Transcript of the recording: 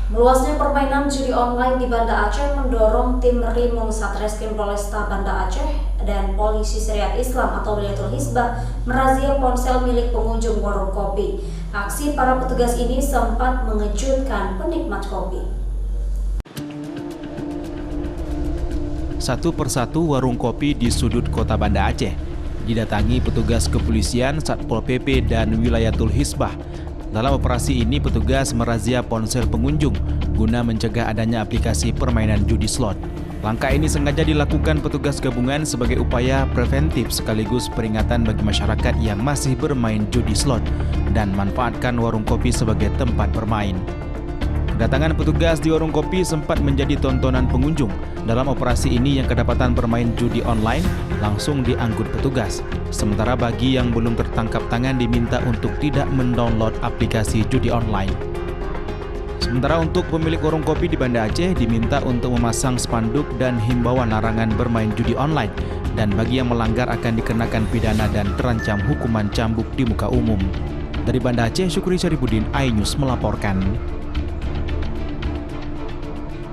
Meluasnya permainan judi online di Banda Aceh mendorong tim Rimung Satreskrim Polresta Banda Aceh dan Polisi Syariat Islam atau Wilayatul Hizbah merazia ponsel milik pengunjung warung kopi. Aksi para petugas ini sempat mengejutkan penikmat kopi. Satu persatu warung kopi di sudut kota Banda Aceh didatangi petugas kepolisian, Satpol PP, dan Wilayatul Hizbah. Dalam operasi ini, petugas merazia ponsel pengunjung guna mencegah adanya aplikasi permainan judi slot. Langkah ini sengaja dilakukan petugas gabungan sebagai upaya preventif sekaligus peringatan bagi masyarakat yang masih bermain judi slot dan manfaatkan warung kopi sebagai tempat bermain. Kedatangan petugas di warung kopi sempat menjadi tontonan pengunjung. Dalam operasi ini yang kedapatan bermain judi online langsung diangkut petugas. Sementara bagi yang belum tertangkap tangan diminta untuk tidak mendownload aplikasi judi online. Sementara untuk pemilik warung kopi di Banda Aceh diminta untuk memasang spanduk dan himbauan larangan bermain judi online. Dan bagi yang melanggar akan dikenakan pidana dan terancam hukuman cambuk di muka umum. Dari Banda Aceh, Syukri Syarifuddin, iNews melaporkan.